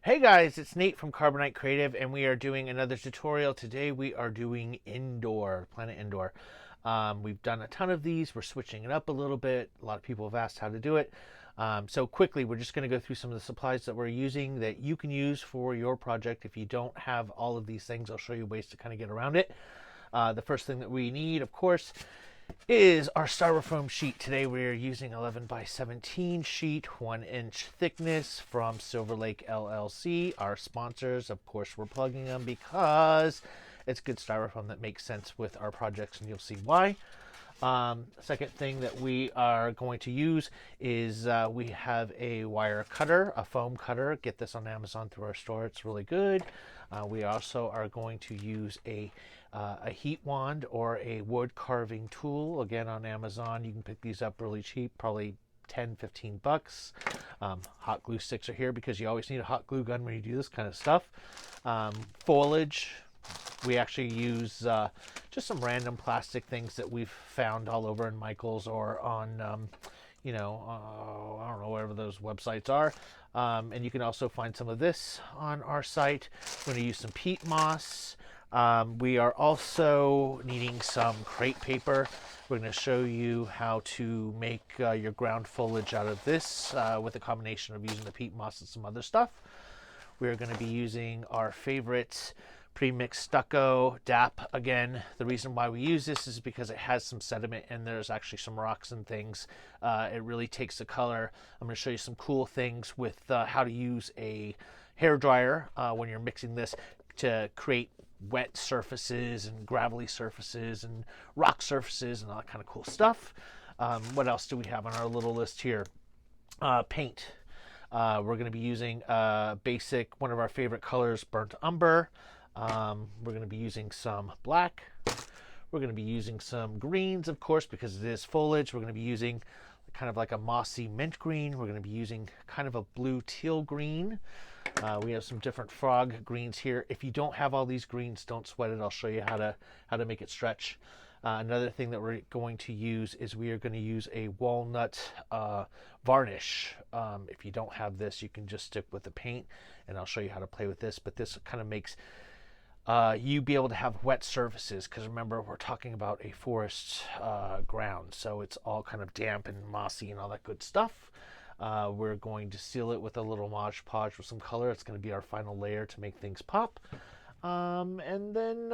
Hey guys, it's Nate from Carbonite Creative, and we are doing another tutorial. Today we are doing Endor, Planet Endor. We've done a ton of these. We're switching it up a little bit. A lot of people have asked how to do it. So quickly, we're just going to go through some of the supplies that we're using that you can use for your project. If you don't have all of these things, I'll show you ways to kind of get around it. The first thing that we need, of course, is our styrofoam sheet. Today we're using 11 by 17 sheet, 1-inch thickness from Silver Lake LLC. Our sponsors, of course, we're plugging them because it's good styrofoam that makes sense with our projects, and you'll see why. Second thing that we are going to use is we have a wire cutter, a foam cutter. Get this on Amazon through our store. It's really good. We also are going to use a heat wand or a wood carving tool. Again, on Amazon, you can pick these up really cheap, probably 10-15 bucks. Hot glue sticks are here because you always need a hot glue gun when you do this kind of stuff. Foliage. We actually use just some random plastic things that we've found all over in Michael's or on, I don't know, wherever those websites are. And you can also find some of this on our site. We're going to use some peat moss. We are also needing some crepe paper. We're going to show you how to make your ground foliage out of this with a combination of using the peat moss and some other stuff. We're going to be using our favorite pre-mixed stucco DAP. Again, the reason why we use this is because it has some sediment and there's actually some rocks and things. It really takes the color. I'm going to show you some cool things with how to use a hair dryer when you're mixing this to create wet surfaces and gravelly surfaces and rock surfaces and all that kind of cool stuff. What else do we have on our little list here? Paint. We're going to be using basic, one of our favorite colors, burnt umber. We're going to be using some black. We're going to be using some greens, of course, because it is foliage. We're going to be using kind of like a mossy mint green. We're going to be using kind of a blue teal green. We have some different frog greens here. If you don't have all these greens, don't sweat it. I'll show you how to make it stretch. Another thing that we're going to use is we are going to use a walnut varnish. If you don't have this, you can just stick with the paint, and I'll show you how to play with this. But this kind of makes you be able to have wet surfaces, because remember, we're talking about a forest ground, so it's all kind of damp and mossy and all that good stuff. We're going to seal it with a little Mod Podge with some color. It's going to be our final layer to make things pop. And then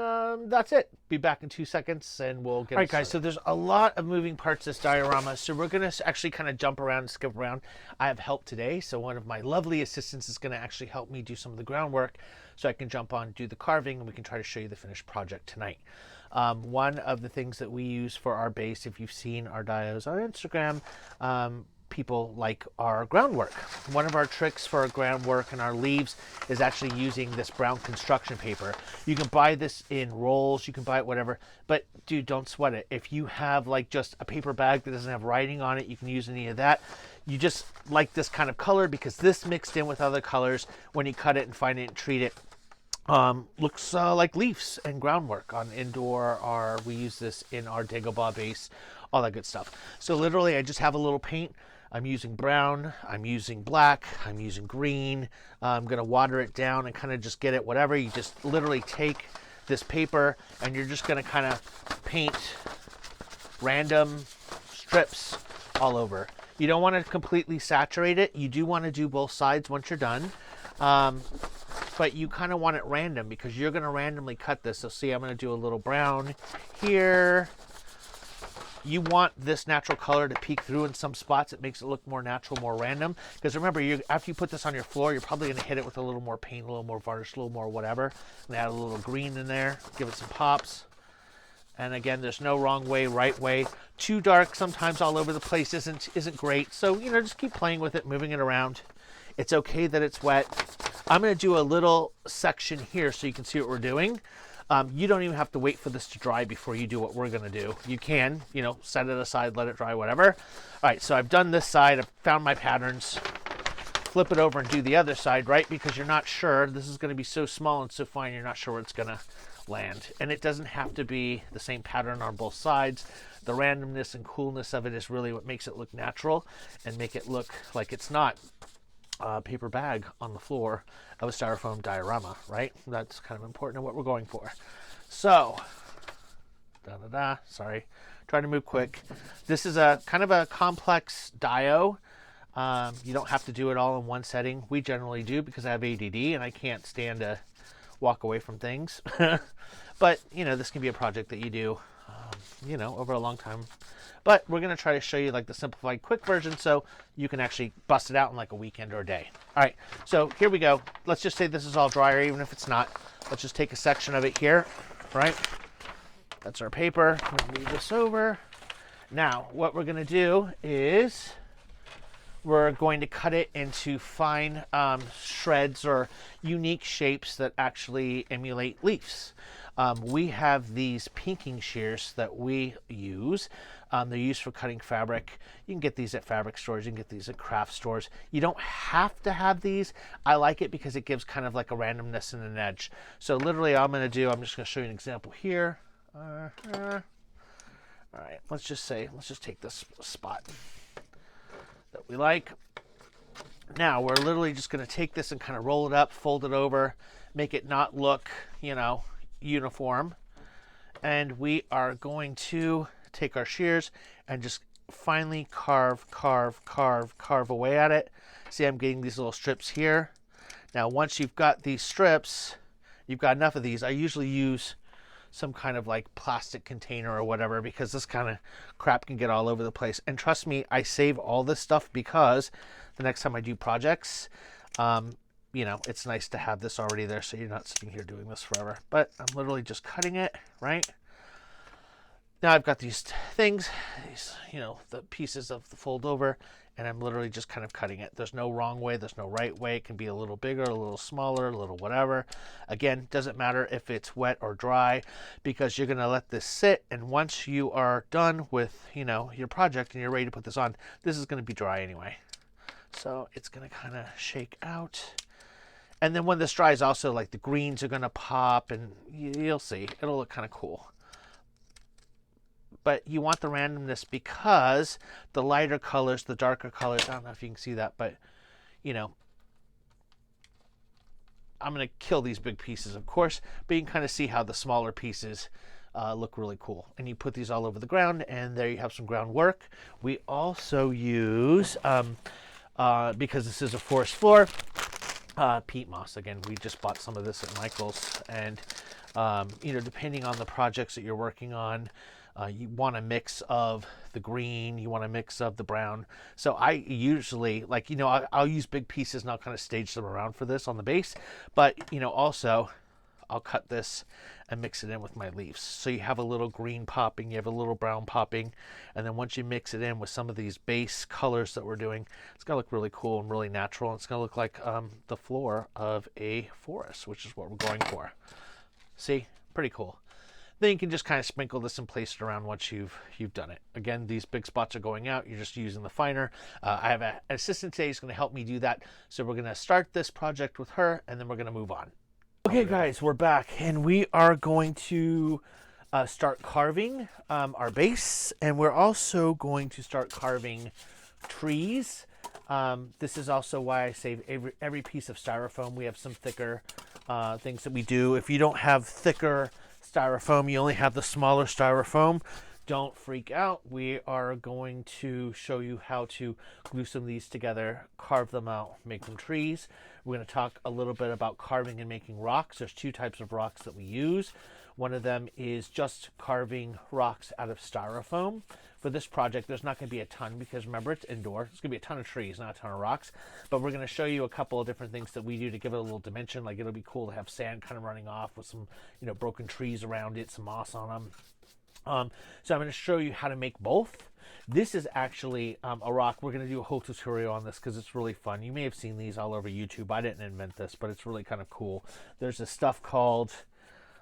that's it. Be back in 2 seconds and we'll get. All right, guys, so there's a lot of moving parts to this diorama, so we're going to actually kind of jump around and skip around. I have help today, so one of my lovely assistants is going to actually help me do some of the groundwork so I can jump on, do the carving, and we can try to show you the finished project tonight. One of the things that we use for our base, if you've seen our dios on Instagram, people like our groundwork. One of our tricks for our groundwork and our leaves is actually using this brown construction paper. You can buy this in rolls, you can buy it whatever, but dude, don't sweat it. If you have like just a paper bag that doesn't have writing on it, you can use any of that. You just like this kind of color because this mixed in with other colors, when you cut it and fine it and treat it, looks like leaves and groundwork. On Endor, we use this in our Dagobah base, all that good stuff. So literally I just have a little paint. I'm using brown, I'm using black, I'm using green. I'm going to water it down and kind of just get it whatever. You just literally take this paper and you're just going to kind of paint random strips all over. You don't want to completely saturate it. You do want to do both sides once you're done. But you kind of want it random because you're going to randomly cut this. So see, I'm going to do a little brown here. You want this natural color to peek through in some spots. It makes it look more natural, more random. Because remember, after you put this on your floor, you're probably going to hit it with a little more paint, a little more varnish, a little more whatever. And add a little green in there, give it some pops. And again, there's no wrong way, right way. Too dark sometimes all over the place isn't great. So, just keep playing with it, moving it around. It's okay that it's wet. I'm going to do a little section here so you can see what we're doing. You don't even have to wait for this to dry before you do what we're going to do. You can, set it aside, let it dry, whatever. All right, so I've done this side. I've found my patterns. Flip it over and do the other side, right? Because you're not sure. This is going to be so small and so fine, you're not sure where it's going to land. And it doesn't have to be the same pattern on both sides. The randomness and coolness of it is really what makes it look natural and make it look like it's not paper bag on the floor of a styrofoam diorama, right? That's kind of important in what we're going for. So, sorry, trying to move quick. This is a kind of a complex dio. You don't have to do it all in one setting. We generally do because I have ADD and I can't stand to walk away from things. But, this can be a project that you do, over a long time. But we're going to try to show you like the simplified quick version so you can actually bust it out in like a weekend or a day. All right, so here we go. Let's just say this is all dry, or even if it's not, let's just take a section of it here, right? That's our paper. I'm going to move this over. Now, what we're going to do is we're going to cut it into fine shreds or unique shapes that actually emulate leaves. We have these pinking shears that we use. They're used for cutting fabric. You can get these at fabric stores. You can get these at craft stores. You don't have to have these. I like it because it gives kind of like a randomness and an edge. So literally all I'm going to do, I'm just going to show you an example here. All right, let's just take this spot that we like. Now we're literally just going to take this and kind of roll it up, fold it over, make it not look, uniform. And we are going to take our shears and just finely carve away at it. See, I'm getting these little strips here. Now, once you've got these strips, you've got enough of these. I usually use some kind of like plastic container or whatever because this kind of crap can get all over the place. And trust me, I save all this stuff because the next time I do projects, it's nice to have this already there so you're not sitting here doing this forever. But I'm literally just cutting it, right? Now I've got these things, the pieces of the fold over, and I'm literally just kind of cutting it. There's no wrong way, there's no right way. It can be a little bigger, a little smaller, a little whatever. Again, doesn't matter if it's wet or dry because you're going to let this sit, and once you are done with, your project and you're ready to put this on, this is going to be dry anyway. So it's going to kind of shake out. And then when this dries also, like the greens are going to pop and you'll see, it'll look kind of cool. But you want the randomness because the lighter colors, the darker colors, I don't know if you can see that, but, I'm going to kill these big pieces, of course, but you can kind of see how the smaller pieces look really cool. And you put these all over the ground, and there you have some groundwork. We also use, because this is a forest floor, peat moss. Again, we just bought some of this at Michael's, and, depending on the projects that you're working on, you want a mix of the green, you want a mix of the brown. So I usually, I'll use big pieces and I'll kind of stage them around for this on the base. But, also, I'll cut this and mix it in with my leaves. So you have a little green popping, you have a little brown popping. And then once you mix it in with some of these base colors that we're doing, it's going to look really cool and really natural. And it's going to look like the floor of a forest, which is what we're going for. See? Pretty cool. Then you can just kind of sprinkle this and place it around once you've done it. Again, these big spots are going out. You're just using the finer. I have an assistant today who's going to help me do that. So we're going to start this project with her, and then we're going to move on. Okay, guys, we're back, and we are going to start carving our base, and we're also going to start carving trees. This is also why I save every piece of styrofoam. We have some thicker things that we do. If you don't have thicker styrofoam, you only have the smaller styrofoam, don't freak out. We are going to show you how to glue some of these together, carve them out, make them trees. We're going to talk a little bit about carving and making rocks. There's two types of rocks that we use. One of them is just carving rocks out of styrofoam. For this project, there's not going to be a ton because remember, it's indoor. It's going to be a ton of trees, not a ton of rocks. But we're going to show you a couple of different things that we do to give it a little dimension. Like it'll be cool to have sand kind of running off with some, broken trees around it, some moss on them. So I'm going to show you how to make both. This is actually a rock. We're going to do a whole tutorial on this because it's really fun. You may have seen these all over YouTube. I didn't invent this, but it's really kind of cool. There's this stuff called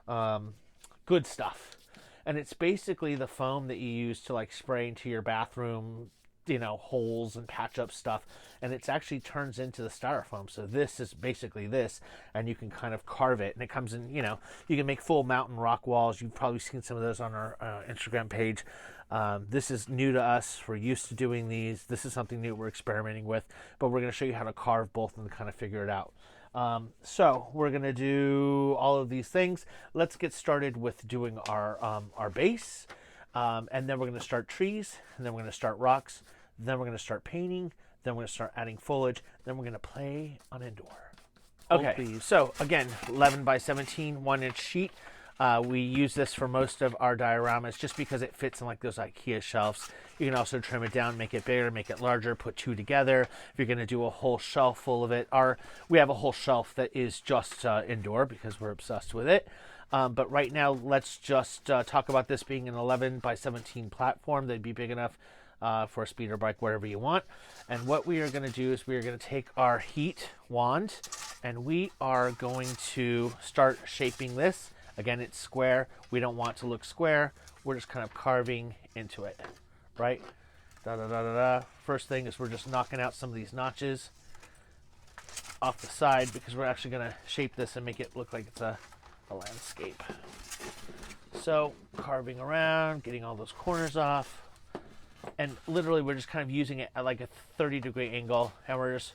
Good Stuff. And it's basically the foam that you use to like spray into your bathroom, holes and patch up stuff. And it actually turns into the styrofoam. So this is basically this, and you can kind of carve it. And it comes in, you can make full mountain rock walls. You've probably seen some of those on our Instagram page. This is new to us. We're used to doing these. This is something new we're experimenting with, but we're going to show you how to carve both and kind of figure it out. So we're going to do all of these things. Let's get started with doing our base, and then we're going to start trees, and then we're going to start rocks, then we're going to start painting, then we're going to start adding foliage, then we're going to play on Endor. Okay, so again, 11 by 17, 1-inch sheet. We use this for most of our dioramas just because it fits in like those IKEA shelves. You can also trim it down, make it bigger, make it larger, put two together. If you're going to do a whole shelf full of it, we have a whole shelf that is just Endor because we're obsessed with it. But right now, let's just talk about this being an 11 by 17 platform that'd be big enough for a speeder bike, whatever you want. And what we are going to do is we are going to take our heat wand and we are going to start shaping this. Again, it's square. We don't want it to look square. We're just kind of carving into it, right? Da, da, da, da, da. First thing is we're just knocking out some of these notches off the side because we're actually going to shape this and make it look like it's a landscape. So carving around, getting all those corners off. And literally we're just kind of using it at like a 30-degree angle. And we're just,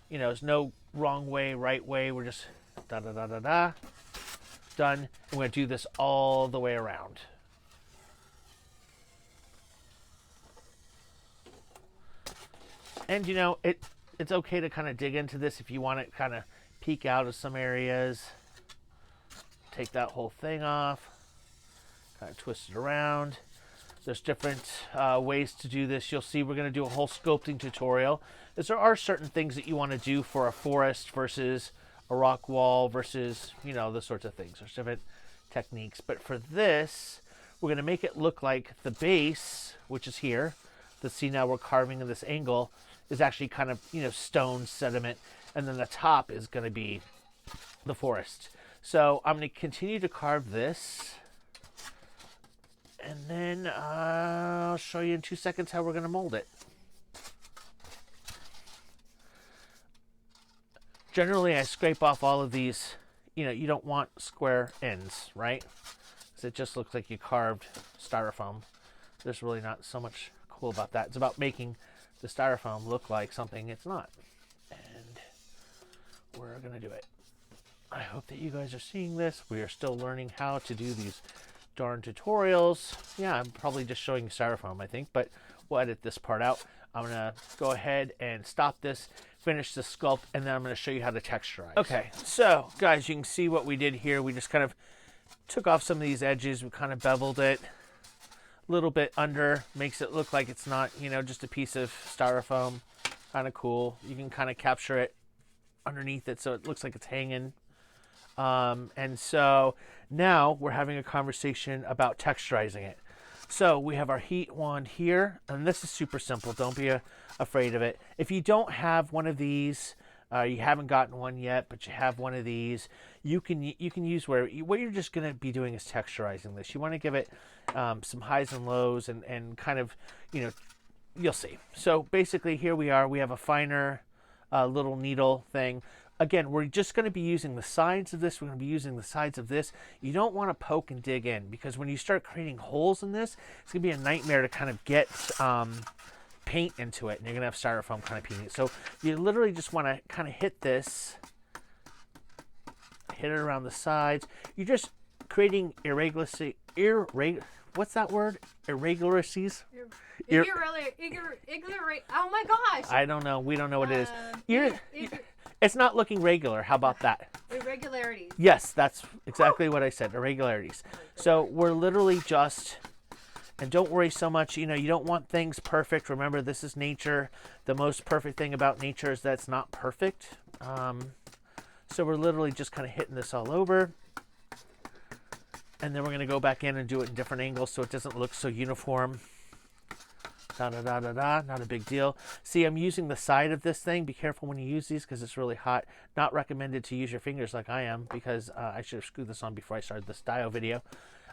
there's no wrong way, right way. We're just da da da da da. Done. I'm going to do this all the way around. And it's okay to kind of dig into this if you want to kind of peek out of some areas. Take that whole thing off. Kind of twist it around. There's different ways to do this. You'll see we're going to do a whole sculpting tutorial. There are certain things that you want to do for a forest versus a rock wall versus, those sorts of things. There's different techniques. But for this, we're going to make it look like the base, which is here. Let's see now we're carving in this angle, is actually kind of, stone sediment. And then the top is going to be the forest. So I'm going to continue to carve this. And then I'll show you in 2 seconds how we're going to mold it. Generally, I scrape off all of these. You don't want square ends, right? Because it just looks like you carved styrofoam. There's really not so much cool about that. It's about making the styrofoam look like something it's not. And we're going to do it. I hope that you guys are seeing this. We are still learning how to do these darn tutorials. Yeah, I'm probably just showing styrofoam, I think, but we'll edit this part out. I'm going to go ahead and stop this, finish the sculpt, and then I'm going to show you how to texturize. Okay, so guys, you can see what we did here. We just kind of took off some of these edges. We kind of beveled it a little bit under, makes it look like it's not, just a piece of styrofoam. Kind of cool. You can kind of capture it underneath it so it looks like it's hanging. And so now we're having a conversation about texturizing it. So we have our heat wand here, and this is super simple. Don't be afraid of it. If you don't have one of these, you haven't gotten one yet, but you have one of these, you can use what you're just going to be doing is texturizing this. You want to give it some highs and lows and kind of, you'll see. So basically here we are. We have a finer little needle thing. Again, we're just going to be using the sides of this. We're going to be using the sides of this. You don't want to poke and dig in because when you start creating holes in this, it's going to be a nightmare to kind of get paint into it. And you're going to have styrofoam kind of painting it. So you literally just want to kind of hit this, hit it around the sides. You're just creating what's that word? Irregularities? Oh my gosh. I don't know. We don't know what it is. It's not looking regular. How about that? Irregularities. Yes, that's exactly what I said. Irregularities. So we're literally just, and don't worry so much. You don't want things perfect. Remember, this is nature. The most perfect thing about nature is that it's not perfect. So we're literally just kind of hitting this all over. And then we're going to go back in and do it in different angles so it doesn't look so uniform. Da-da-da-da-da, not a big deal. See, I'm using the side of this thing. Be careful when you use these because it's really hot. Not recommended to use your fingers like I am because I should have screwed this on before I started this dio video.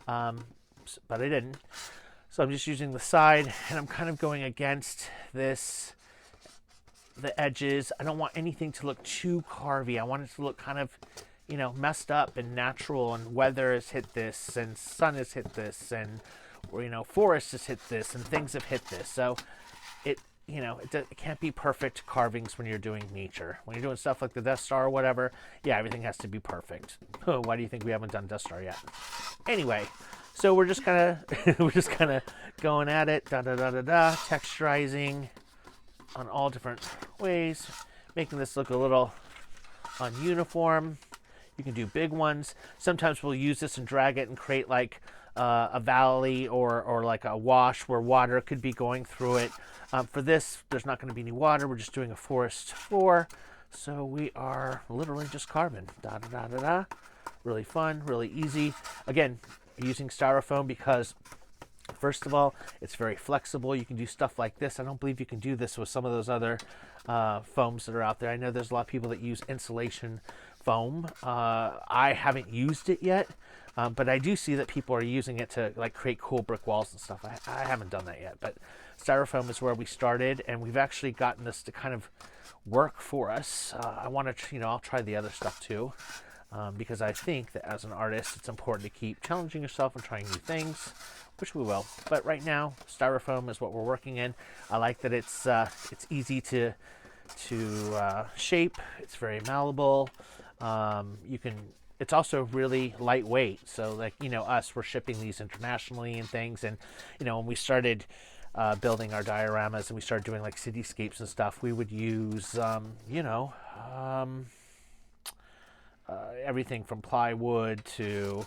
But I didn't. So I'm just using the side and I'm kind of going against this, the edges. I don't want anything to look too carvy. I want it to look kind of, messed up and natural, and weather has hit this and sun has hit this and or forests has hit this and things have hit this. So it can't be perfect carvings when you're doing nature. When you're doing stuff like the Death Star or whatever, yeah, everything has to be perfect. Why do you think we haven't done Death Star yet? Anyway, so we're just kind of going at it, texturizing on all different ways, making this look a little ununiform. You can do big ones. Sometimes we'll use this and drag it and create like a valley or like a wash where water could be going through it. For this, there's not going to be any water. We're just doing a forest floor. So we are literally just carving. Really fun, really easy. Again, using styrofoam because first of all, it's very flexible. You can do stuff like this. I don't believe you can do this with some of those other foams that are out there. I know there's a lot of people that use insulation foam. I haven't used it yet, but I do see that people are using it to like create cool brick walls and stuff. I haven't done that yet, but styrofoam is where we started, and we've actually gotten this to kind of work for us. I want to, I'll try the other stuff too. Because I think that as an artist, it's important to keep challenging yourself and trying new things, which we will. But right now, styrofoam is what we're working in. I like that it's easy to shape. It's very malleable. It's also really lightweight. So like us, we're shipping these internationally and things. And when we started building our dioramas and we started doing like cityscapes and stuff, we would use everything from plywood to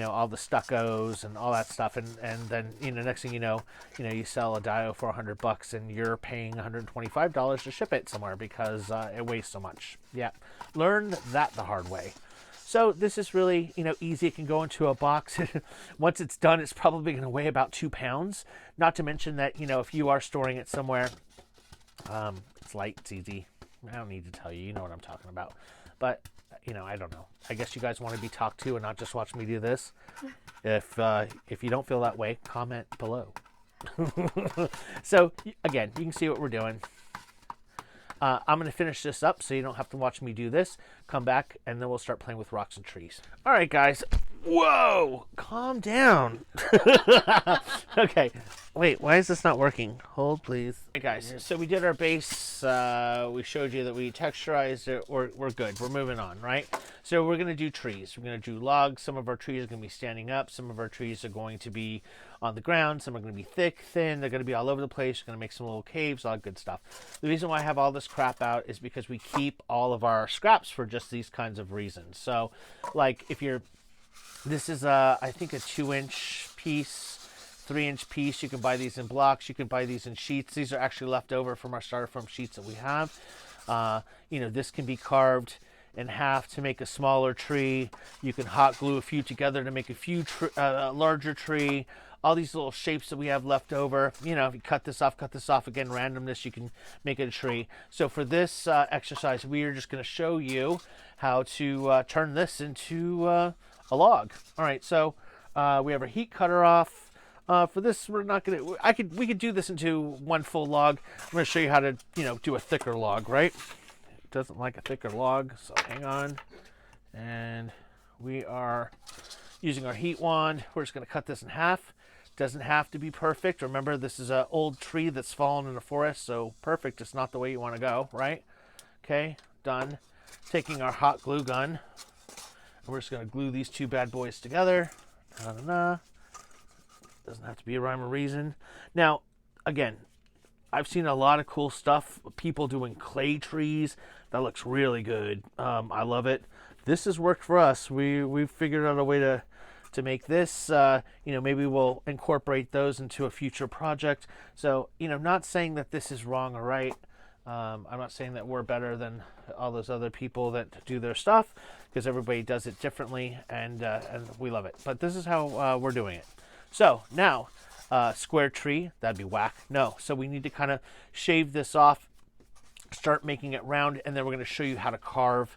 all the stuccos and all that stuff, and then next thing you sell a dio for $100 and you're paying $125 to ship it somewhere because it weighs so much. Yeah, learned that the hard way. So this is really easy. It can go into a box. Once it's done, it's probably going to weigh about 2 pounds. Not to mention that if you are storing it somewhere, it's light, it's easy. I don't need to tell you, you know what I'm talking about. But I don't know. I guess you guys want to be talked to and not just watch me do this. If you don't feel that way, comment below. So again, you can see what we're doing. I'm going to finish this up so you don't have to watch me do this. Come back and then we'll start playing with rocks and trees. All right, guys. Whoa! Calm down. Okay. Wait, why is this not working? Hold, please. Hey, guys. So we did our base. We showed you that we texturized it. We're good. We're moving on, right? So we're going to do trees. We're going to do logs. Some of our trees are going to be standing up. Some of our trees are going to be on the ground. Some are going to be thick, thin. They're going to be all over the place. We're going to make some little caves, all that good stuff. The reason why I have all this crap out is because we keep all of our scraps for just these kinds of reasons. So, like, this is I think a 2-inch piece, 3-inch piece. You can buy these in blocks. You can buy these in sheets. These are actually left over from our styrofoam sheets that we have. This can be carved in half to make a smaller tree. You can hot glue a few together to make a larger tree. All these little shapes that we have left over. If you cut this off, again, randomness, you can make it a tree. So for this exercise, we are just going to show you how to turn this into a log. All right, so we have our heat cutter off. For this, we're not going to, we could do this into one full log. I'm going to show you how to, do a thicker log, right? It doesn't like a thicker log, so hang on. And we are using our heat wand. We're just going to cut this in half. Doesn't have to be perfect. Remember, this is an old tree that's fallen in the forest, so perfect is not the way you want to go, right? Okay, done. Taking our hot glue gun, and we're just going to glue these two bad boys together. Doesn't have to be a rhyme or reason. Now, again, I've seen a lot of cool stuff. People doing clay trees. That looks really good. I love it. This has worked for us. We've figured out a way to make this. Maybe we'll incorporate those into a future project. So, not saying that this is wrong or right. I'm not saying that we're better than all those other people that do their stuff, because everybody does it differently, and we love it. But this is how we're doing it. So now, square tree, that'd be whack. No, so we need to kind of shave this off, start making it round, and then we're going to show you how to carve,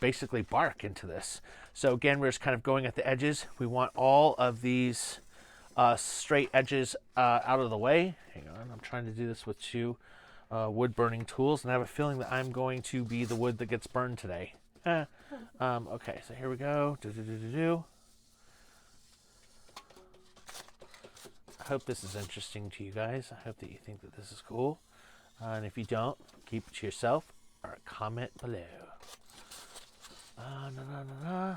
basically bark into this. So again, we're just kind of going at the edges. We want all of these straight edges out of the way. Hang on, I'm trying to do this with two wood burning tools, and I have a feeling that I'm going to be the wood that gets burned today. Okay, so here we go. I hope this is interesting to you guys. I hope that you think that this is cool. And if you don't, keep it to yourself or comment below. Na, na, na,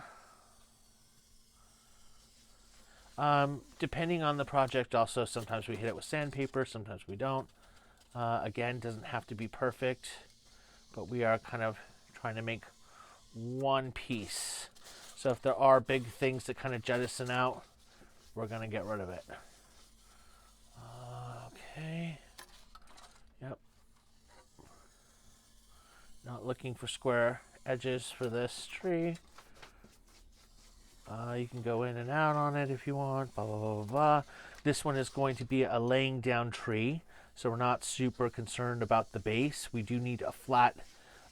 na. Depending on the project, also, sometimes we hit it with sandpaper, sometimes we don't. Again, doesn't have to be perfect, but we are kind of trying to make one piece. So if there are big things that kind of jettison out, we're going to get rid of it. Okay. Yep. Not looking for square edges for this tree. You can go in and out on it if you want, blah, blah, blah, blah, blah. This one is going to be a laying down tree, so we're not super concerned about the base. We do need a flat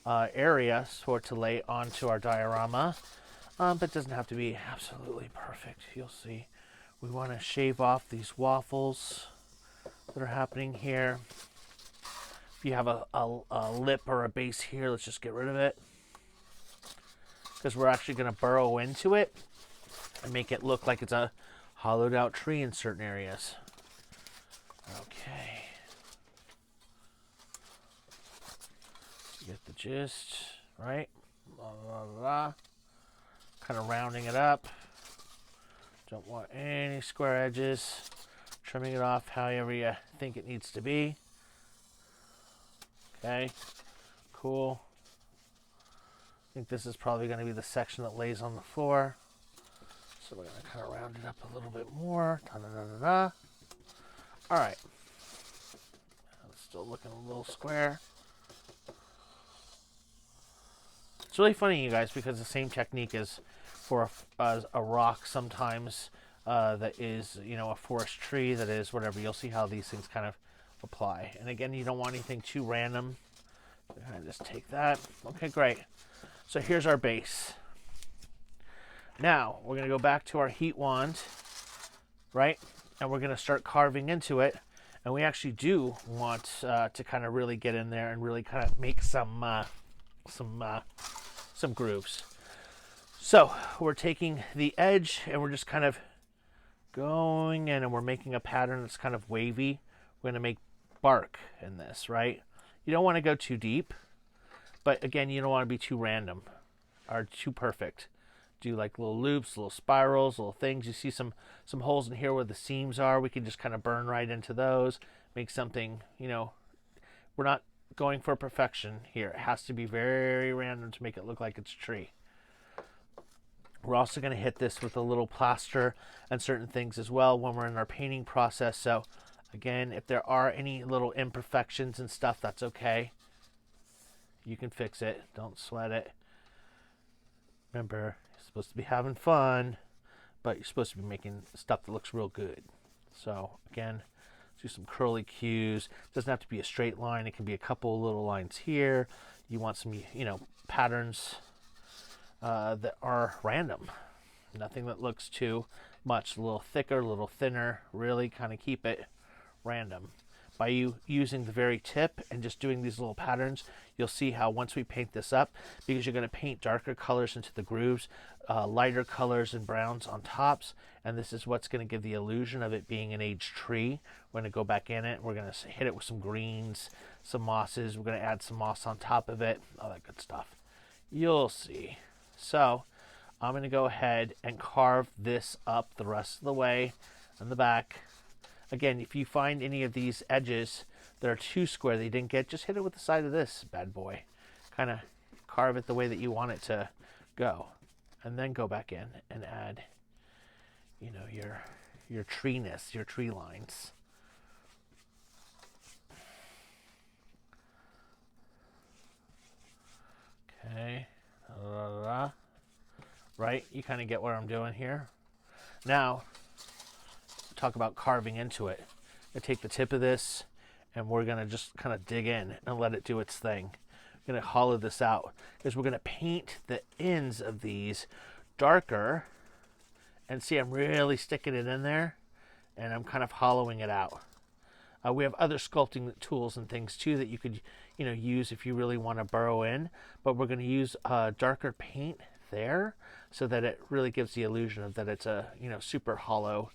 area for it to lay onto our diorama, but it doesn't have to be absolutely perfect. You'll see. We want to shave off these waffles that are happening here. If you have a lip or a base here, let's just get rid of it, because we're actually going to burrow into it and make it look like it's a hollowed out tree in certain areas. Okay. You get the gist, right? Blah, blah, blah. Kind of rounding it up. Don't want any square edges. Trimming it off however you think it needs to be. Okay, cool. I think this is probably going to be the section that lays on the floor. So we're going to kind of round it up a little bit more. Da-da-da-da-da. All right. It's still looking a little square. It's really funny, you guys, because the same technique is for a rock sometimes that is, you know, a forest tree that is whatever. You'll see how these things kind of apply. And again, you don't want anything too random. So I just take that. Okay, great. So here's our base. Now we're going to go back to our heat wand, right? And we're going to start carving into it. And we actually do want to kind of really get in there and really kind of make some grooves. So we're taking the edge and we're just kind of going in and we're making a pattern that's kind of wavy. We're going to make bark in this, right? You don't want to go too deep, but again, you don't want to be too random or too perfect. Do like little loops, little spirals, little things. You see some holes in here where the seams are. We can just kind of burn right into those, make something, you know, we're not going for perfection here. It has to be very random to make it look like it's a tree. We're also going to hit this with a little plaster and certain things as well when we're in our painting process. So again, if there are any little imperfections and stuff, that's okay. You can fix it. Don't sweat it. Remember, you're supposed to be having fun, but you're supposed to be making stuff that looks real good. So again, do some curly cues. It doesn't have to be a straight line. It can be a couple little lines here. You want some, you know, patterns that are random. Nothing that looks too much. A little thicker, a little thinner. Really kind of keep it random. By you using the very tip and just doing these little patterns, you'll see how once we paint this up, because you're going to paint darker colors into the grooves, lighter colors and browns on tops, and this is what's going to give the illusion of it being an aged tree. We're going to go back in it. We're going to hit it with some greens, some mosses. We're going to add some moss on top of it, all that good stuff. You'll see. So I'm going to go ahead and carve this up the rest of the way in the back. Again, if you find any of these edges that are too square that you didn't get, just hit it with the side of this bad boy. Kind of carve it the way that you want it to go. And then go back in and add, you know, your treeness, your tree lines. Okay. Right? You kind of get what I'm doing here. Now, talk about carving into it. I take the tip of this and we're going to just kind of dig in and let it do its thing. I'm going to hollow this out because we're going to paint the ends of these darker, and see I'm really sticking it in there and I'm kind of hollowing it out. We have other sculpting tools and things too that you could, you know, use if you really want to burrow in, but we're going to use darker paint there so that it really gives the illusion of that it's a, you know, super hollow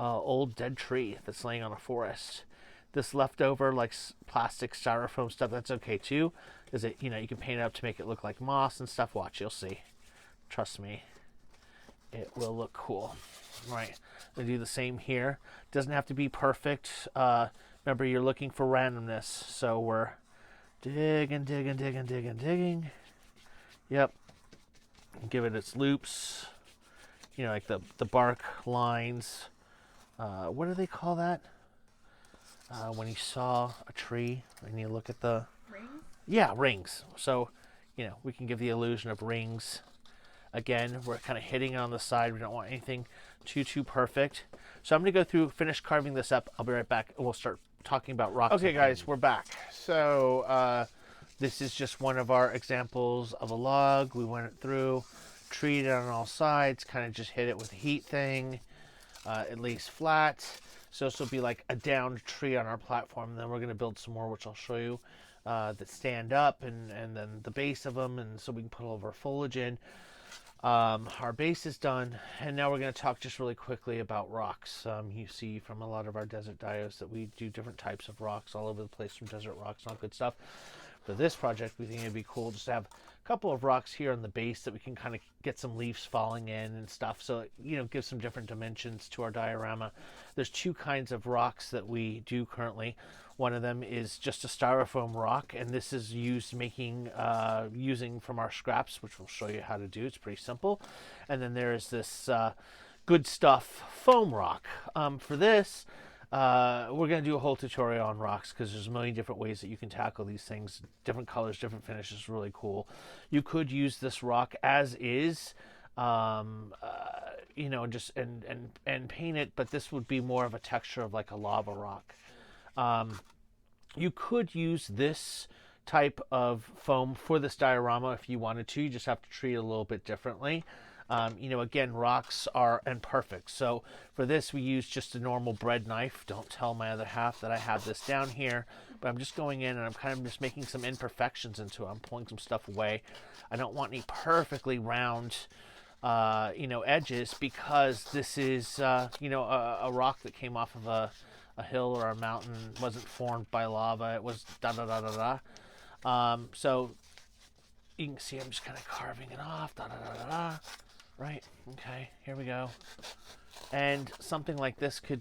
old dead tree that's laying on a forest. This leftover like plastic styrofoam stuff, that's okay too. Is it, you can paint it up to make it look like moss and stuff. Watch, you'll see. Trust me, it will look cool. Right, I'm gonna do the same here. Doesn't have to be perfect. Remember, you're looking for randomness, so we're digging, digging, digging, digging, digging. Yep. Give it its loops. Like the bark lines. What do they call that? When you saw a tree and you look at the... Rings? Yeah, rings. So, we can give the illusion of rings. Again, we're kind of hitting it on the side. We don't want anything too perfect. So I'm going to go through, finish carving this up. I'll be right back, and we'll start talking about rocks. Okay, guys, we're back. So this is just one of our examples of a log. We went through, treated it on all sides, kind of just hit it with a heat thing. It lays flat. So this will be like a downed tree on our platform. And then we're going to build some more, which I'll show you, that stand up, and then the base of them, and so we can put all of our foliage in. Our base is done, and now we're going to talk just really quickly about rocks. You see from a lot of our desert dios that we do different types of rocks all over the place, from desert rocks, all good stuff. For this project, we think it'd be cool just to have a couple of rocks here on the base that we can kind of get some leaves falling in and stuff, so it gives some different dimensions to our diorama. There's two kinds of rocks that we do currently. One of them is just a styrofoam rock, and this is using from our scraps, which we'll show you how to do. It's pretty simple. And then there is this good stuff foam rock. For this, we're going to do a whole tutorial on rocks, because there's a million different ways that you can tackle these things. Different colors, different finishes, really cool. You could use this rock as is, just and paint it, but this would be more of a texture of like a lava rock. You could use this type of foam for this diorama if you wanted to. You just have to treat it a little bit differently. Again, rocks are imperfect. So for this, we use just a normal bread knife. Don't tell my other half that I have this down here, but I'm just going in and I'm kind of just making some imperfections into it. I'm pulling some stuff away. I don't want any perfectly round, edges, because this is, a rock that came off of a hill or a mountain. Wasn't formed by lava. It was so you can see I'm just kind of carving it off. Right. Okay. Here we go. And something like this could,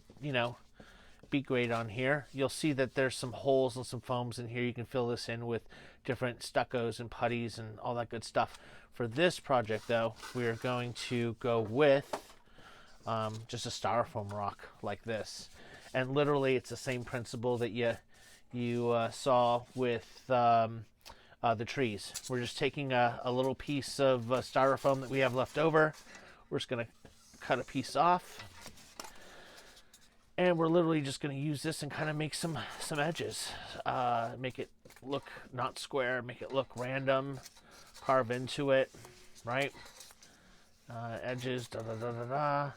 be great on here. You'll see that there's some holes and some foams in here. You can fill this in with different stuccos and putties and all that good stuff. For this project, though, we are going to go with just a styrofoam rock like this. And literally, it's the same principle that you saw with the trees. We're just taking a little piece of styrofoam that we have left over. We're just going to cut a piece off. And we're literally just going to use this and kind of make some edges. Make it look not square, make it look random. Carve into it, right? Edges, down.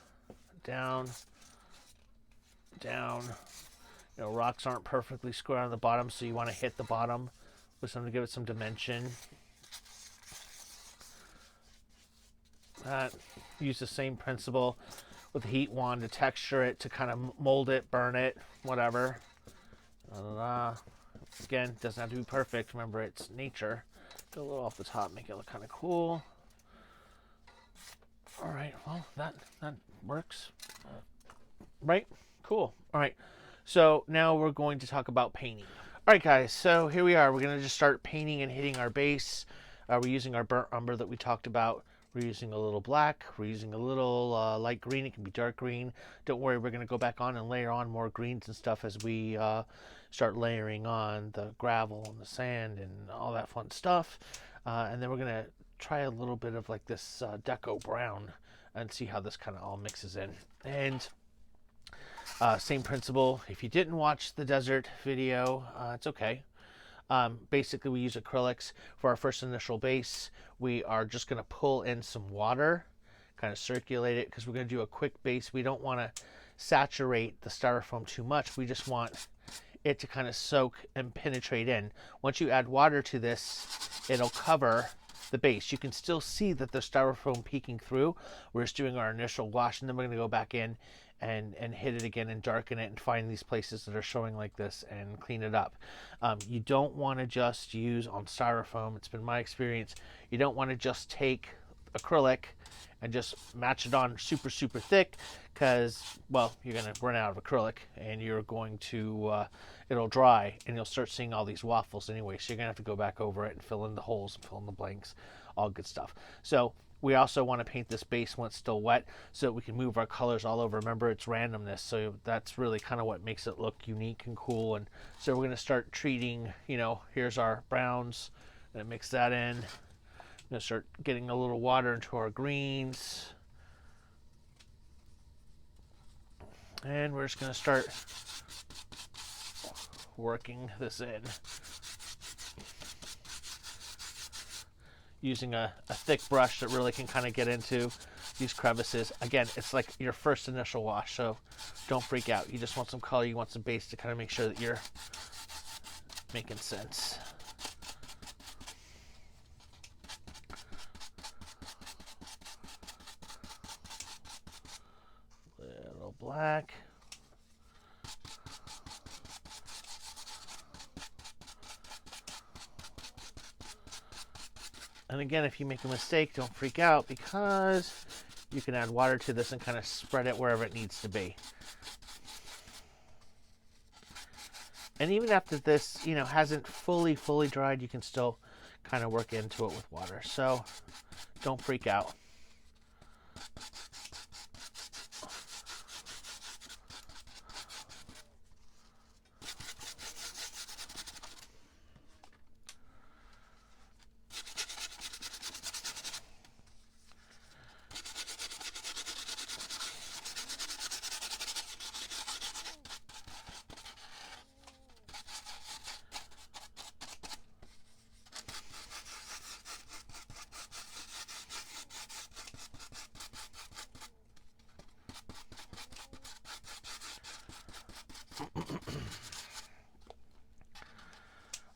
Rocks aren't perfectly square on the bottom, so you want to hit the bottom with something to give it some dimension. Use the same principle with the heat wand to texture it, to kind of mold it, burn it, whatever. Again, doesn't have to be perfect. Remember, it's nature. Go a little off the top, make it look kind of cool. All right, well, that works. Right? Cool. All right. So now we're going to talk about painting. All right, guys. So here we are. We're going to just start painting and hitting our base. We're using our burnt umber that we talked about. We're using a little black. We're using a little light green. It can be dark green. Don't worry. We're going to go back on and layer on more greens and stuff as we start layering on the gravel and the sand and all that fun stuff. And then we're going to try a little bit of like this deco brown and see how this kind of all mixes in. And same principle. If you didn't watch the desert video, it's okay. Basically, we use acrylics for our first initial base. We are just going to pull in some water, kind of circulate it, because we're going to do a quick base. We don't want to saturate the styrofoam too much. We just want it to kind of soak and penetrate in. Once you add water to this, it'll cover the base. You can still see that the styrofoam peeking through. We're just doing our initial wash, and then we're going to go back in and hit it again and darken it and find these places that are showing like this and clean it up. You don't want to just use on styrofoam. It's been my experience. You don't want to just take acrylic and just match it on super thick, because, well, you're going to run out of acrylic and you're going to it'll dry and you'll start seeing all these waffles anyway, so you're going to have to go back over it and fill in the holes and fill in the blanks, all good stuff. So we also want to paint this base when it's still wet so that we can move our colors all over. Remember, it's randomness, so that's really kind of what makes it look unique and cool. And so we're going to start treating, here's our browns, and mix that in. I'm going to start getting a little water into our greens. And we're just going to start working this in. Using a thick brush that really can kind of get into these crevices. Again, it's like your first initial wash, so don't freak out. You just want some color, you want some base to kind of make sure that you're making sense. Little black. And again, if you make a mistake, don't freak out, because you can add water to this and kind of spread it wherever it needs to be. And even after this, hasn't fully dried, you can still kind of work into it with water. So don't freak out.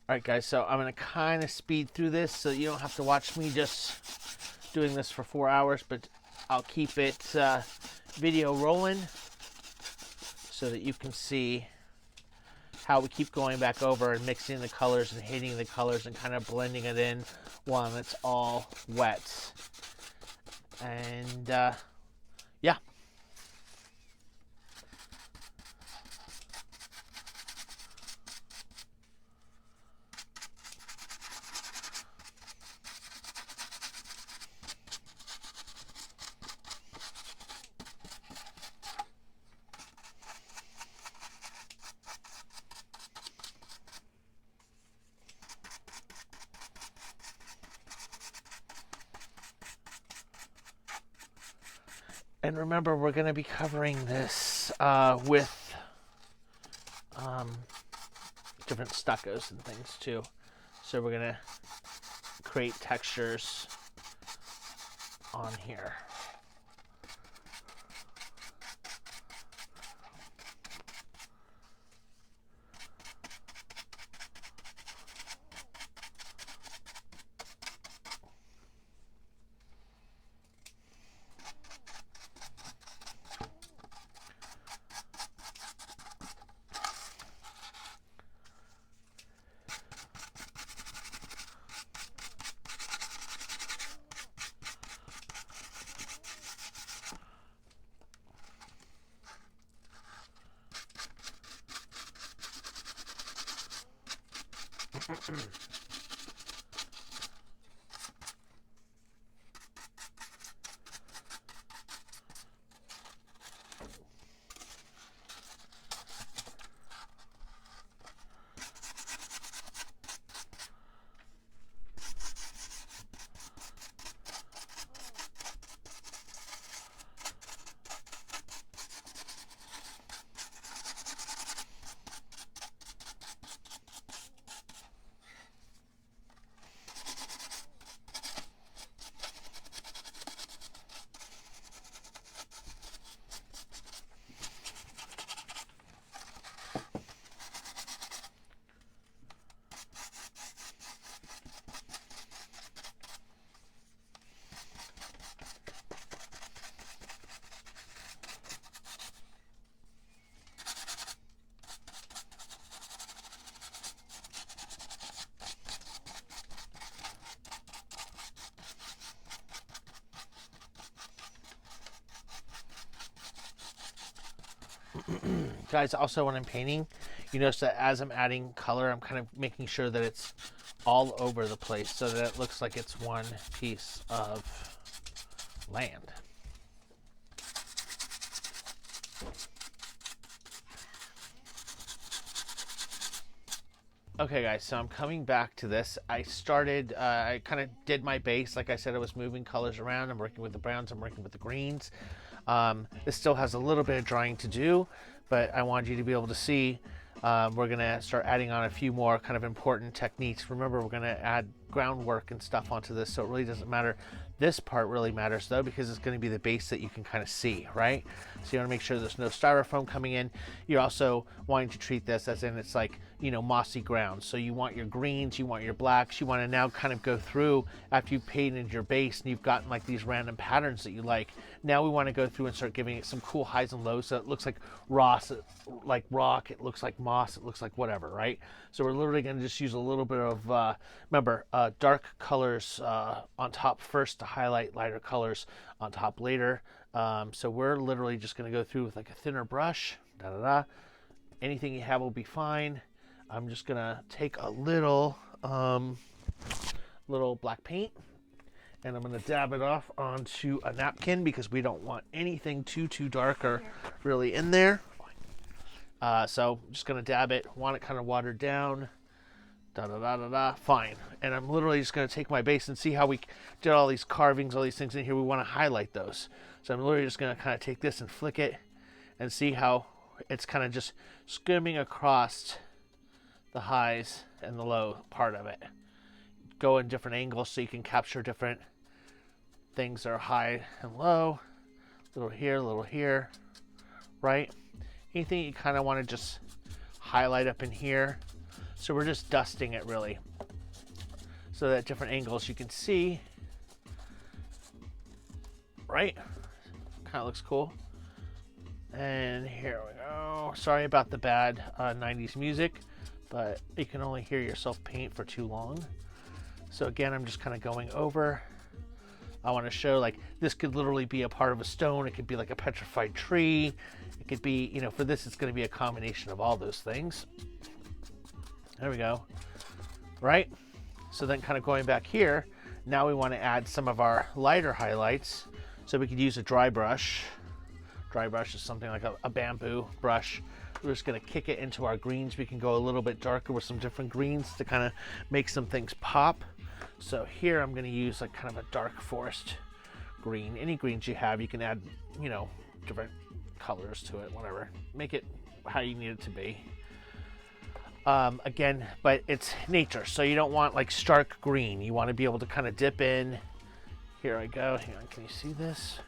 Alright guys, so I'm going to kind of speed through this so you don't have to watch me just doing this for 4 hours, but I'll keep it video rolling so that you can see how we keep going back over and mixing the colors and hitting the colors and kind of blending it in while it's all wet. And yeah. And remember, we're going to be covering this with different stuccos and things too. So we're going to create textures on here. Guys, also when I'm painting, you notice that as I'm adding color, I'm kind of making sure that it's all over the place so that it looks like it's one piece of land. Okay guys, so I'm coming back to this. I kind of did my base. Like I said, I was moving colors around. I'm working with the browns, I'm working with the greens. This still has a little bit of drying to do, but I wanted you to be able to see. We're gonna start adding on a few more kind of important techniques. Remember, we're gonna add groundwork and stuff onto this, so it really doesn't matter. This part really matters though, because it's gonna be the base that you can kind of see, right? So you wanna make sure there's no styrofoam coming in. You're also wanting to treat this as in it's like, you know, mossy ground. So you want your greens, you want your blacks, you wanna now kind of go through after you've painted your base and you've gotten like these random patterns that you like. Now we wanna go through and start giving it some cool highs and lows, so it looks like rock, it looks like moss, it looks like whatever, right? So we're literally gonna just use a little bit of, remember, dark colors on top first to highlight, lighter colors on top later. So we're literally just going to go through with like a thinner brush. Anything you have will be fine. I'm just going to take a little black paint, and I'm going to dab it off onto a napkin because we don't want anything too dark or really in there. So I'm just going to dab it. Want it kind of watered down. Fine. And I'm literally just going to take my base and see how we did all these carvings, all these things in here. We want to highlight those. So I'm literally just going to kind of take this and flick it and see how it's kind of just skimming across the highs and the low part of it. Go in different angles so you can capture different things that are high and low. A little here, right? Anything you kind of want to just highlight up in here. So we're just dusting it really, so that at different angles you can see, right? Kind of looks cool. And here we go. Sorry about the bad 90s music, but you can only hear yourself paint for too long. So again, I'm just kind of going over. I want to show like this could literally be a part of a stone. It could be like a petrified tree. It could be, you know, for this, it's going to be a combination of all those things. There we go, right? So then kind of going back here, now we want to add some of our lighter highlights. So we could use a dry brush. Dry brush is something like a bamboo brush. We're just going to kick it into our greens. We can go a little bit darker with some different greens to kind of make some things pop. So here I'm going to use like kind of a dark forest green. Any greens you have, you can add, you know, different colors to it, whatever. Make it how you need it to be. Again, but it's nature, so you don't want like stark green. You want to be able to kind of dip in. Here I go. Hang on, can you see this?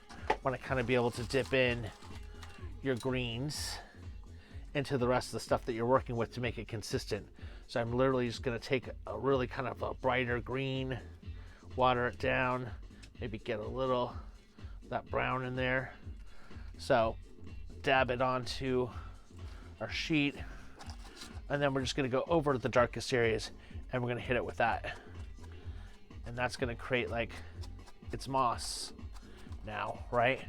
Want to kind of be able to dip in your greens into the rest of the stuff that you're working with to make it consistent. So I'm literally just going to take a really kind of a brighter green, water it down, maybe get a little that brown in there. So dab it onto our sheet. And then we're just going to go over to the darkest areas and we're going to hit it with that. And that's going to create like it's moss now, right?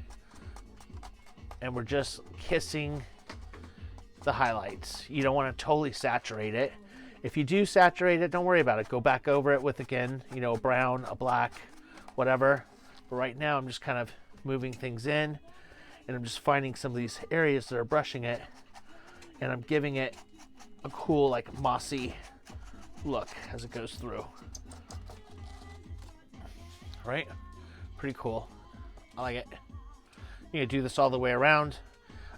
And we're just kissing the highlights. You don't want to totally saturate it. If you do saturate it, don't worry about it. Go back over it with, again, you know, a brown, a black, whatever. But right now I'm just kind of moving things in and I'm just finding some of these areas that are brushing it and I'm giving it a cool like mossy look as it goes through. Right? Pretty cool. I like it. You're gonna do this all the way around,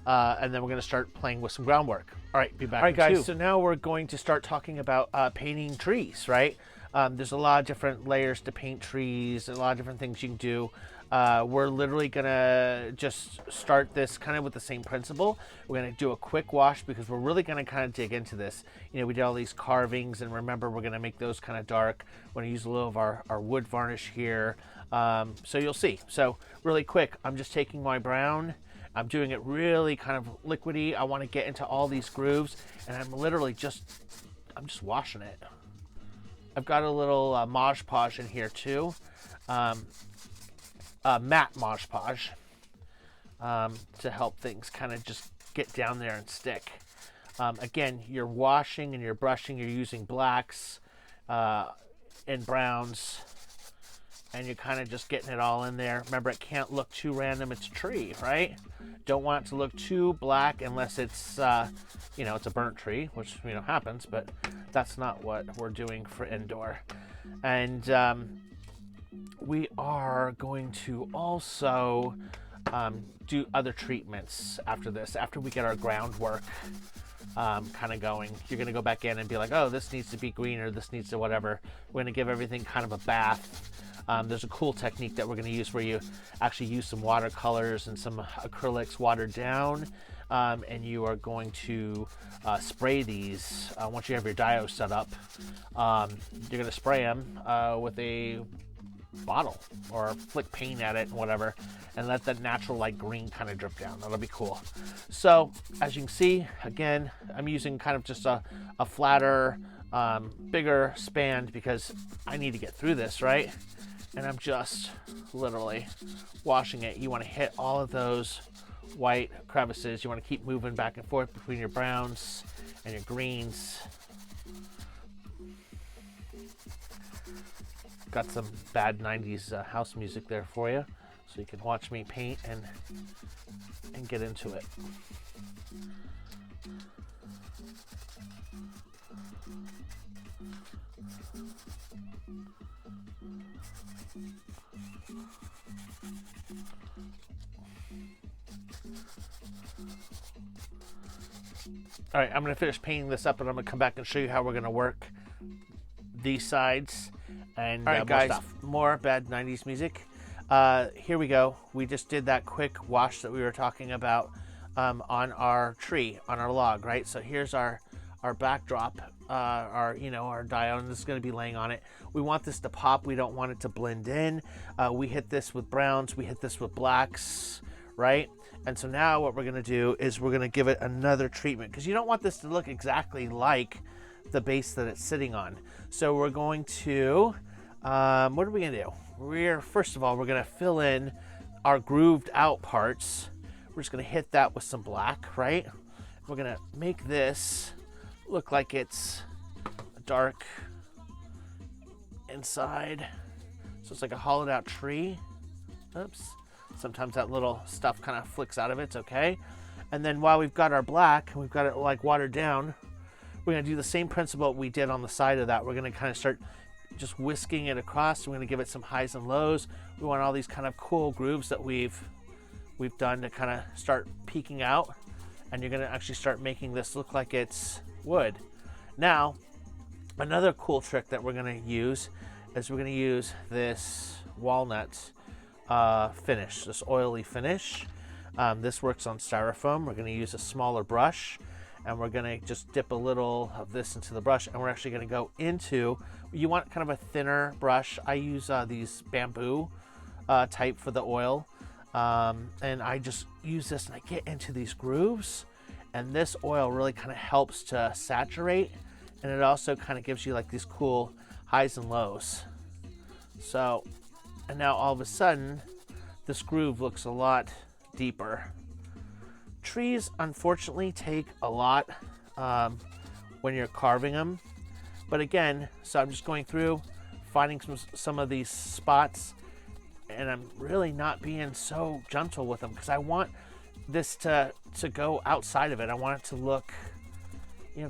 and then we're gonna start playing with some groundwork. All right, be back. All right, guys. So now we're going to start talking about painting trees. Right? There's a lot of different layers to paint trees. A lot of different things you can do. We're literally gonna just start this kind of with the same principle. We're gonna do a quick wash because we're really gonna kind of dig into this. You know, we did all these carvings, and remember, we're gonna make those kind of dark. We're gonna use a little of our wood varnish here. So you'll see. So really quick, I'm just taking my brown. I'm doing it really kind of liquidy. I want to get into all these grooves, and I'm literally just washing it. I've got a little Mod Podge in here too. Matte Mod Podge to help things kind of just get down there and stick. Again, you're washing and you're brushing, you're using blacks and browns, and you're kind of just getting it all in there. Remember, it can't look too random. It's a tree, right? Don't want it to look too black unless it's, it's a burnt tree, which, happens, but that's not what we're doing for Endor. And we are going to also do other treatments after this, after we get our groundwork kind of going. You're going to go back in and be like, oh, this needs to be greener, this needs to whatever. We're going to give everything kind of a bath. There's a cool technique that we're going to use where you actually use some watercolors and some acrylics watered down, and you are going to spray these. Once you have your diode set up, you're going to spray them with a bottle or flick paint at it and whatever, and let that natural light green kind of drip down. That'll be cool. So as you can see, again, I'm using kind of just a flatter, bigger span because I need to get through this, right? And I'm just literally washing it. You want to hit all of those white crevices. You want to keep moving back and forth between your browns and your greens. Got some bad 90s house music there for you, so you can watch me paint and get into it. All right, I'm going to finish painting this up, and I'm going to come back and show you how we're going to work these sides. And all right, guys, more bad 90s music. Here we go. We just did that quick wash that we were talking about on our tree, on our log, right? So here's our backdrop, our diode, and this is going to be laying on it. We want this to pop. We don't want it to blend in. We hit this with browns. We hit this with blacks, right? And so now what we're going to do is we're going to give it another treatment because you don't want this to look exactly like the base that it's sitting on. So we're going to, what are we going to do? First of all, we're going to fill in our grooved out parts. We're just going to hit that with some black, right? We're going to make this look like it's dark inside. So it's like a hollowed out tree. Oops. Sometimes that little stuff kind of flicks out of it. It's okay. And then while we've got our black, we've got it like watered down, we're going to do the same principle we did on the side of that. We're going to kind of start just whisking it across. We're going to give it some highs and lows. We want all these kind of cool grooves that we've done to kind of start peeking out. And you're going to actually start making this look like it's wood. Now, another cool trick that we're going to use is we're going to use this walnut finish, this oily finish. This works on styrofoam. We're going to use a smaller brush, and we're going to just dip a little of this into the brush, and we're actually going to go into, you want kind of a thinner brush. I use these bamboo type for the oil, and I just use this and I get into these grooves, and this oil really kind of helps to saturate, and it also kind of gives you like these cool highs and lows. So, and now all of a sudden, this groove looks a lot deeper. Trees, unfortunately, take a lot when you're carving them. But again, so I'm just going through, finding some of these spots, and I'm really not being so gentle with them because I want this to go outside of it. I want it to look,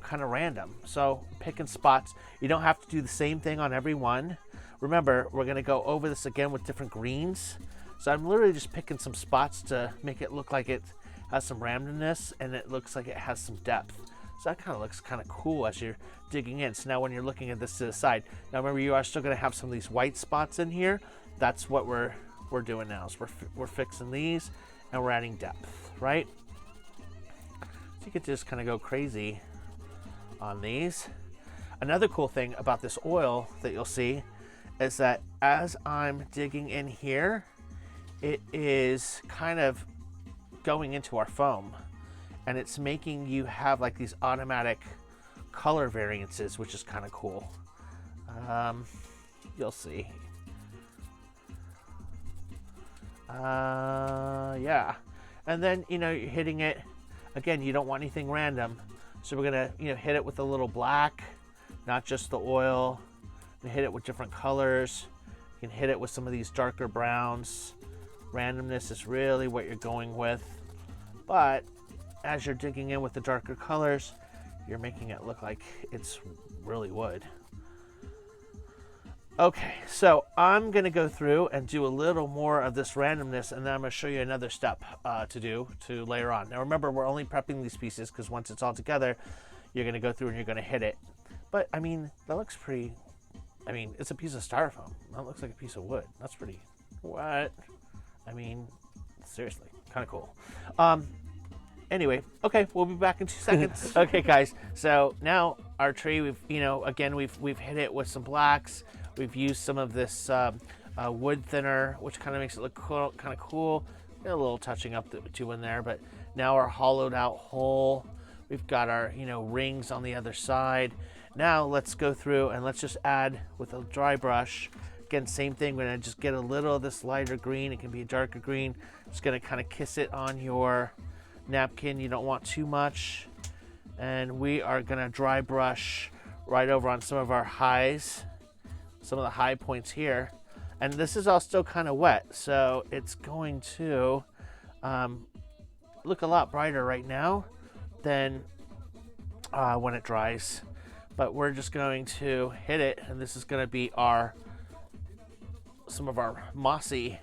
kind of random. So picking spots. You don't have to do the same thing on every one. Remember, we're going to go over this again with different greens. So I'm literally just picking some spots to make it look like it has some randomness and it looks like it has some depth. So that kind of looks kind of cool as you're digging in. So now when you're looking at this to the side, now remember you are still going to have some of these white spots in here. That's what we're doing now. So we're fixing these and we're adding depth, right? So you could just kind of go crazy on these. Another cool thing about this oil that you'll see is that as I'm digging in here, it is kind of going into our foam, and it's making you have like these automatic color variances, which is kind of cool. You'll see. Yeah. And then, you're hitting it. Again, you don't want anything random. So we're gonna, hit it with a little black, not just the oil. We hit it with different colors. You can hit it with some of these darker browns. Randomness is really what you're going with. But as you're digging in with the darker colors, you're making it look like it's really wood. Okay, so I'm going to go through and do a little more of this randomness, and then I'm going to show you another step to do to layer on. Now remember, we're only prepping these pieces because once it's all together, you're going to go through and you're going to hit it. But, I mean, that looks pretty... I mean, it's a piece of styrofoam. That looks like a piece of wood. That's pretty... What? I mean, seriously, kind of cool. Anyway, okay, we'll be back in 2 seconds. Okay, guys, so now our tree, we've hit it with some blacks. We've used some of this wood thinner, which kind of makes it look kind of cool. A little touching up too in there, but now our hollowed out hole. We've got our, rings on the other side. Now let's go through and let's just add with a dry brush. Again, same thing. We're gonna just get a little of this lighter green. It can be a darker green. Just gonna kind of kiss it on your napkin. You don't want too much. And we are gonna dry brush right over on some of our highs, some of the high points here. And this is all still kind of wet, so it's going to look a lot brighter right now than when it dries. But we're just going to hit it, and this is going to be some of our mossy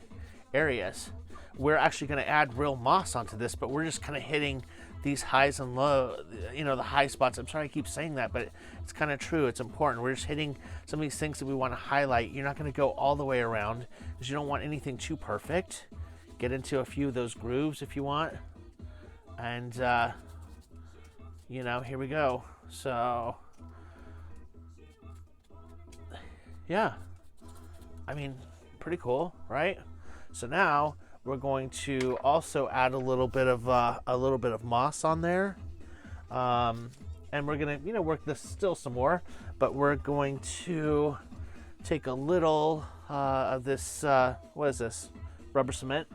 areas. We're actually going to add real moss onto this, but we're just kind of hitting these highs and low, the high spots. I'm sorry I keep saying that, but it's kind of true. It's important. We're just hitting some of these things that we want to highlight. You're not going to go all the way around because you don't want anything too perfect. Get into a few of those grooves if you want. And, here we go. So, yeah. I mean, pretty cool, right? So now we're going to also add a little bit of moss on there, and we're gonna work this still some more. But we're going to take a little of this. What is this? Rubber cement,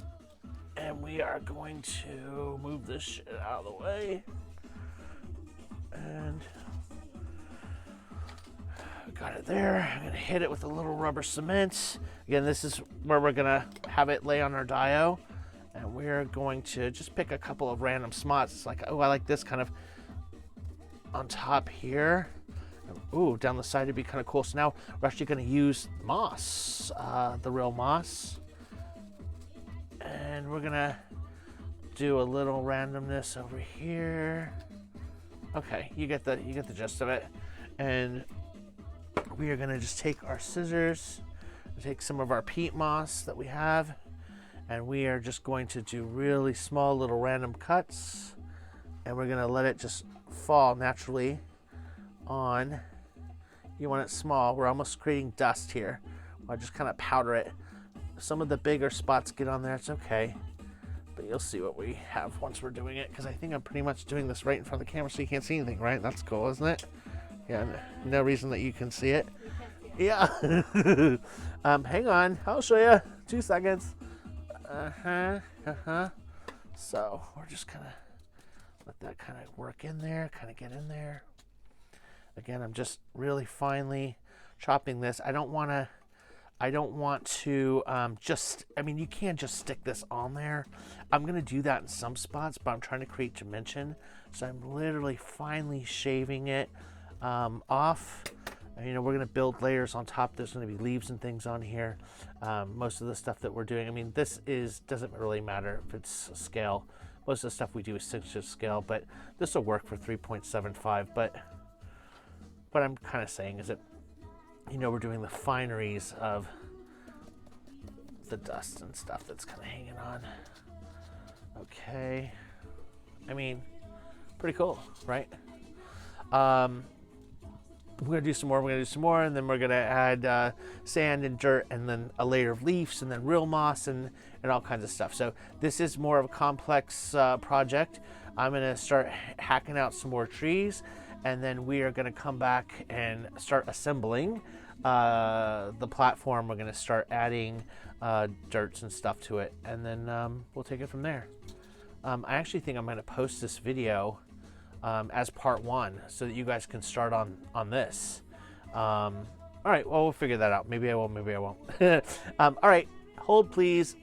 and we are going to move this shit out of the way, and got it there. I'm gonna hit it with a little rubber cement. Again, this is where we're gonna have it lay on our dio, and we're going to just pick a couple of random spots. It's like, oh, I like this kind of on top here. Ooh, down the side would be kind of cool. So now we're actually gonna use moss, the real moss, and we're gonna do a little randomness over here. Okay, you get the gist of it, and we are going to just take our scissors, take some of our peat moss that we have, and we are just going to do really small little random cuts, and we're going to let it just fall naturally on. You want it small. We're almost creating dust here. I'll just kind of powder it. Some of the bigger spots get on there. It's okay, but you'll see what we have once we're doing it, because I think I'm pretty much doing this right in front of the camera so you can't see anything, right? That's cool, isn't it? Yeah, no reason that you can see it. Yeah. Hang on, I'll show you. 2 seconds. So we're just gonna let that kind of work in there, kind of get in there. Again, I'm just really finely chopping this. I don't want to you can't just stick this on there. I'm gonna do that in some spots, but I'm trying to create dimension. So I'm literally finely shaving it off. We're going to build layers on top. There's going to be leaves and things on here. Most of the stuff that we're doing, this doesn't really matter if it's scale. Most of the stuff we do is 6-inch scale, but this will work for 3.75. But what I'm kind of saying is that, we're doing the fineries of the dust and stuff that's kind of hanging on. Okay. Pretty cool, right? We're going to do some more, and then we're going to add sand and dirt, and then a layer of leaves, and then real moss, and all kinds of stuff. So this is more of a complex project. I'm going to start hacking out some more trees, and then we are going to come back and start assembling the platform. We're going to start adding dirts and stuff to it, and then we'll take it from there. I actually think I'm going to post this video as part 1 so that you guys can start on this. All right, well, we'll figure that out. Maybe I will, maybe I won't. All right, hold please.